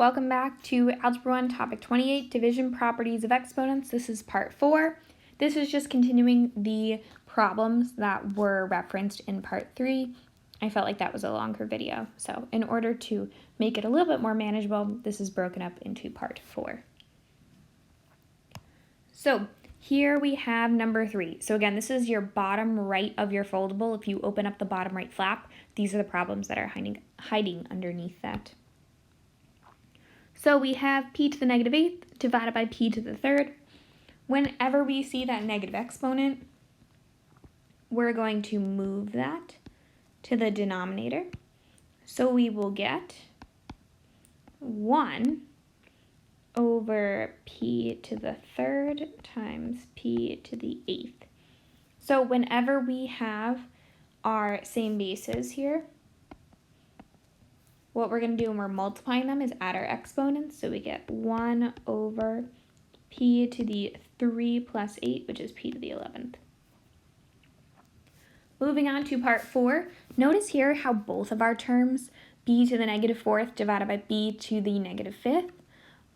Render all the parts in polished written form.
Welcome back to Algebra 1, Topic 28, Division Properties of Exponents. This is Part 4. This is just continuing the problems that were referenced in Part 3. I felt like that was a longer video, so in order to make it a little bit more manageable, this is broken up into Part 4. So here we have number 3. So again, this is your bottom right of your foldable. If you open up the bottom right flap, these are the problems that are hiding underneath that. So we have p to the negative 8th divided by p to the 3rd. Whenever we see that negative exponent, we're going to move that to the denominator. So we will get 1 over p to the 3rd times p to the 8th. So whenever we have our same bases here, what we're going to do when we're multiplying them is add our exponents. So we get 1 over p to the 3 plus 8, which is p to the 11th. Moving on to part 4, notice here how both of our terms, b to the negative 4th divided by b to the negative 5th,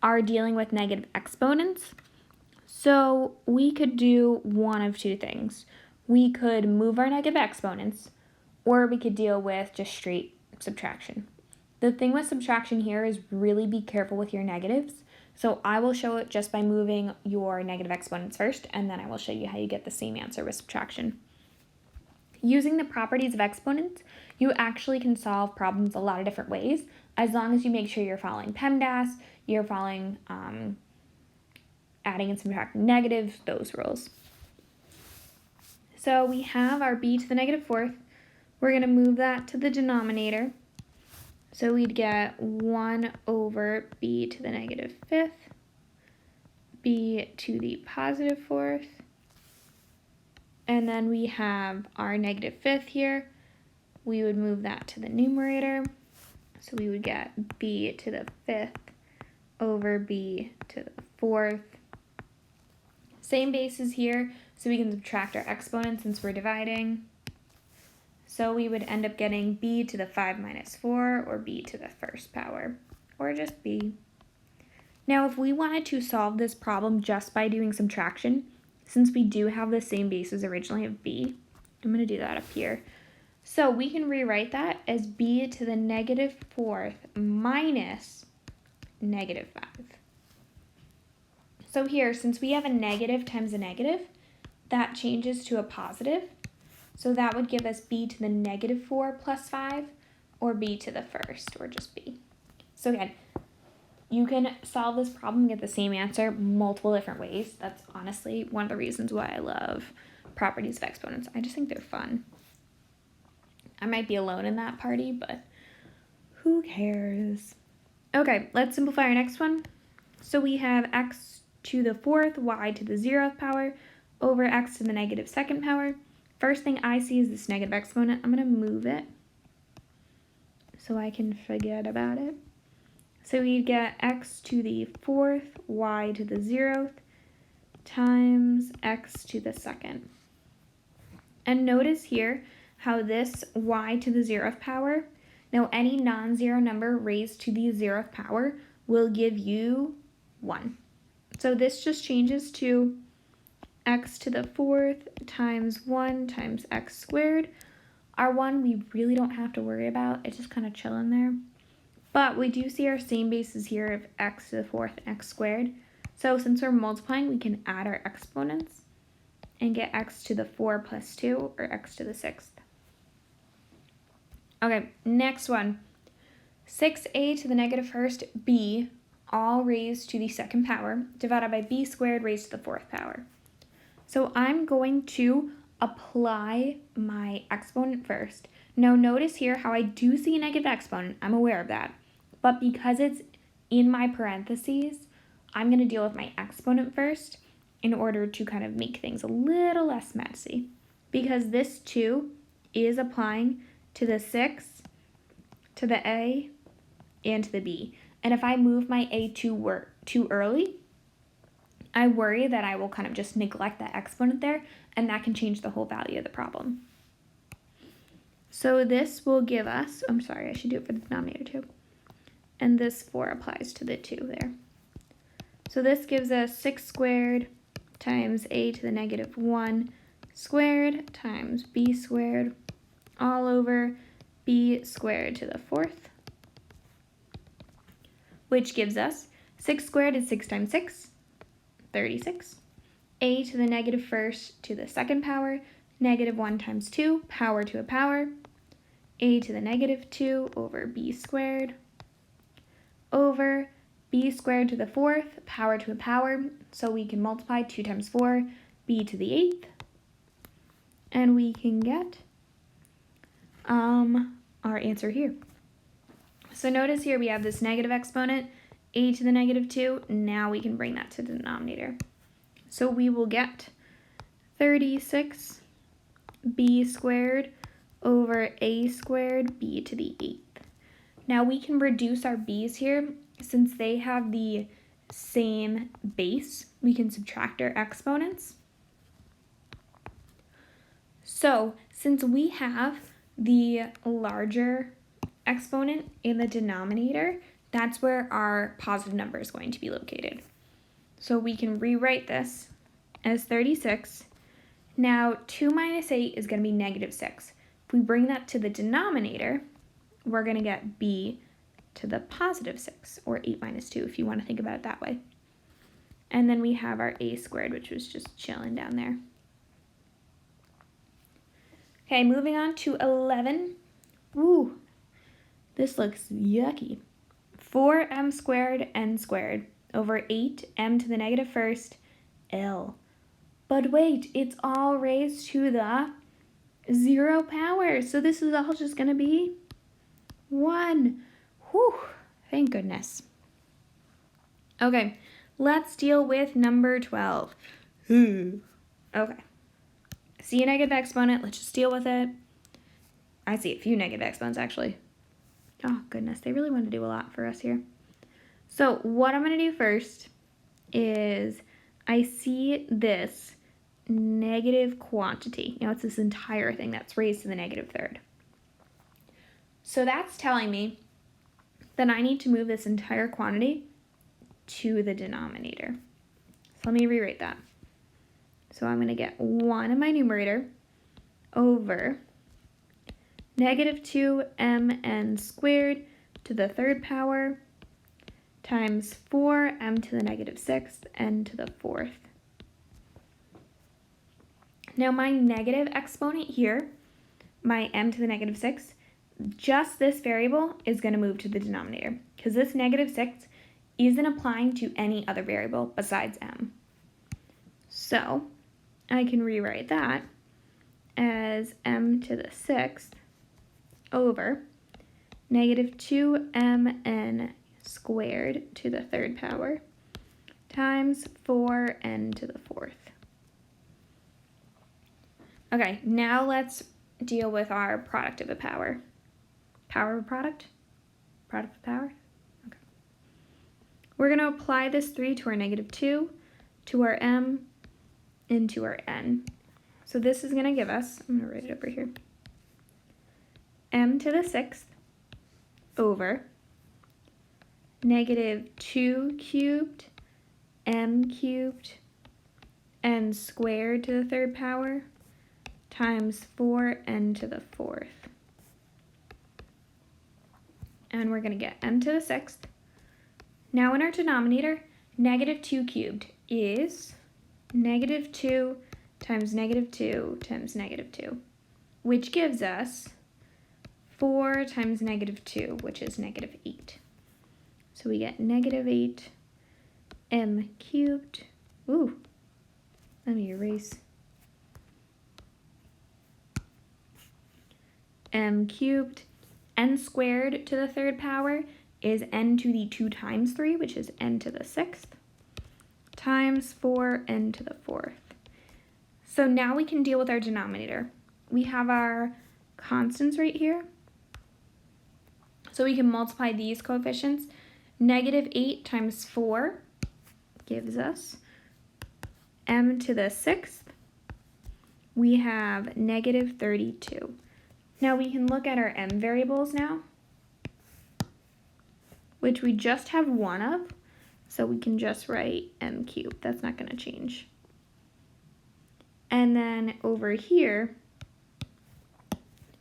are dealing with negative exponents. So we could do one of two things. We could move our negative exponents, or we could deal with just straight subtraction. The thing with subtraction here is really be careful with your negatives. So I will show it just by moving your negative exponents first, and then I will show you how you get the same answer with subtraction. Using the properties of exponents, you actually can solve problems a lot of different ways, as long as you make sure you're following PEMDAS, you're following adding and subtracting negatives, those rules. So we have our b to the negative 4th. We're going to move that to the denominator. So we'd get 1 over b to the negative 5th, b to the positive 4th, and then we have our negative 5th here. We would move that to the numerator. So we would get b to the 5th over b to the 4th. Same bases here, so we can subtract our exponents since we're dividing. So we would end up getting b to the 5 minus 4, or b to the 1st power, or just b. Now if we wanted to solve this problem just by doing subtraction, since we do have the same bases originally of b, I'm going to do that up here. So we can rewrite that as b to the negative 4th minus negative 5. So here, since we have a negative times a negative, that changes to a positive. So that would give us b to the negative 4 plus 5, or b to the 1st, or just b. So again, you can solve this problem and get the same answer multiple different ways. That's honestly one of the reasons why I love properties of exponents. I just think they're fun. I might be alone in that party, but who cares? Okay, let's simplify our next one. So we have x to the 4th, y to the 0th power, over x to the negative 2nd power. First thing I see is this negative exponent. I'm going to move it so I can forget about it. So we get x to the 4th, y to the 0th, times x to the 2nd. And notice here how this y to the 0th power, now any non-zero number raised to the 0th power will give you 1. So this just changes to x to the 4th times 1 times x squared. Our 1 we really don't have to worry about. It's just kind of chilling there. But we do see our same bases here of x to the 4th and x squared. So since we're multiplying, we can add our exponents and get x to the 4 plus 2, or x to the 6th. Okay, next one. 6a to the negative 1st b, all raised to the 2nd power, divided by b squared raised to the 4th power. So I'm going to apply my exponent first. Now notice here how I do see a negative exponent. I'm aware of that. But because it's in my parentheses, I'm going to deal with my exponent first in order to kind of make things a little less messy. Because this 2 is applying to the 6, to the a, and to the b. And if I move my a too early, I worry that I will kind of just neglect that exponent there, and that can change the whole value of the problem. So this will give us, I'm sorry, I should do it for the denominator too. and this 4 applies to the 2 there. So this gives us 6 squared times a to the negative 1 squared times b squared all over b squared to the 4th, which gives us 6 squared is 6 times 6, 36. A to the negative 1st to the 2nd power, negative 1 times 2, power to a power, a to the negative 2 over b squared, over b squared to the 4th, power to a power, so we can multiply 2 times 4, b to the 8th, and we can get our answer here. So notice here we have this negative exponent, a to the negative 2. Now we can bring that to the denominator. So we will get 36 b squared over a squared b to the 8th. Now we can reduce our b's here. Since they have the same base, we can subtract our exponents. So since we have the larger exponent in the denominator, that's where our positive number is going to be located. So we can rewrite this as 36. Now 2 minus 8 is going to be negative 6. If we bring that to the denominator, we're going to get b to the positive 6, or 8 minus 2 if you want to think about it that way. And then we have our a squared, which was just chilling down there. Okay, moving on to 11. Woo, this looks yucky. 4m squared n squared over 8m to the negative 1st L. But wait, it's all raised to the 0 power. So this is all just going to be 1. Whew, thank goodness. Okay, let's deal with number 12. Okay. See a negative exponent, let's just deal with it. I see a few negative exponents actually. Oh goodness, they really want to do a lot for us here. So what I'm going to do first is I see this negative quantity. You know, it's this entire thing that's raised to the negative 3rd. So that's telling me that I need to move this entire quantity to the denominator. So let me rewrite that. So I'm going to get 1 in my numerator over negative 2mn squared to the 3rd power times 4m to the negative 6th n to the 4th. Now my negative exponent here, my m to the negative 6, just this variable is going to move to the denominator because this negative 6 isn't applying to any other variable besides m. So I can rewrite that as m to the 6th over negative 2mn squared to the 3rd power times 4n to the 4th. Okay, now let's deal with our product of a power. Power of a product? Product of a power? Okay. We're going to apply this 3 to our negative 2, to our m, and to our n. So this is going to give us, I'm going to write it over here, m to the 6th over negative 2 cubed m cubed n squared to the 3rd power times 4n to the 4th. And we're going to get m to the 6th. Now in our denominator, negative 2 cubed is negative 2 times negative 2 times negative 2, which gives us 4 times negative 2, which is negative 8. So we get negative 8 m cubed. Ooh, let me erase. M cubed. N squared to the 3rd power is n to the 2 times 3, which is n to the 6th, times 4n to the 4th. So now we can deal with our denominator. We have our constants right here. So we can multiply these coefficients. Negative 8 times 4 gives us m to the 6th. We have negative 32. Now we can look at our m variables now, which we just have one of, so we can just write m cubed. That's not going to change. And then over here,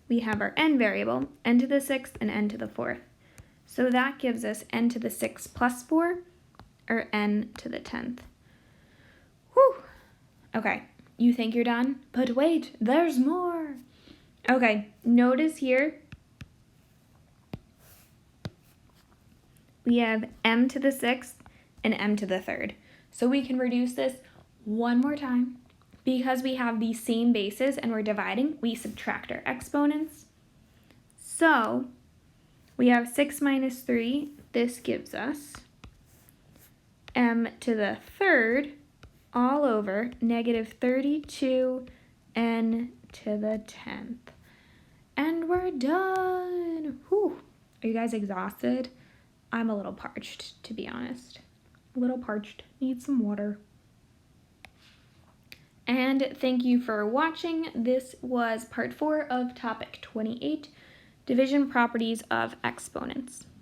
we have our n variable, n to the 6th and n to the 4th. So that gives us n to the 6th plus 4, or n to the 10th. Whew! Okay, you think you're done? But wait, there's more! Okay, notice here, we have m to the 6th and m to the 3rd. So we can reduce this one more time. Because we have the same bases and we're dividing, we subtract our exponents. So we have 6 minus 3. This gives us m to the 3rd all over negative 32 n to the 10th. And we're done. Whew. Are you guys exhausted? I'm a little parched, to be honest. A little parched. Need some water. And thank you for watching. This was part 4 of topic 28, Division Properties of Exponents.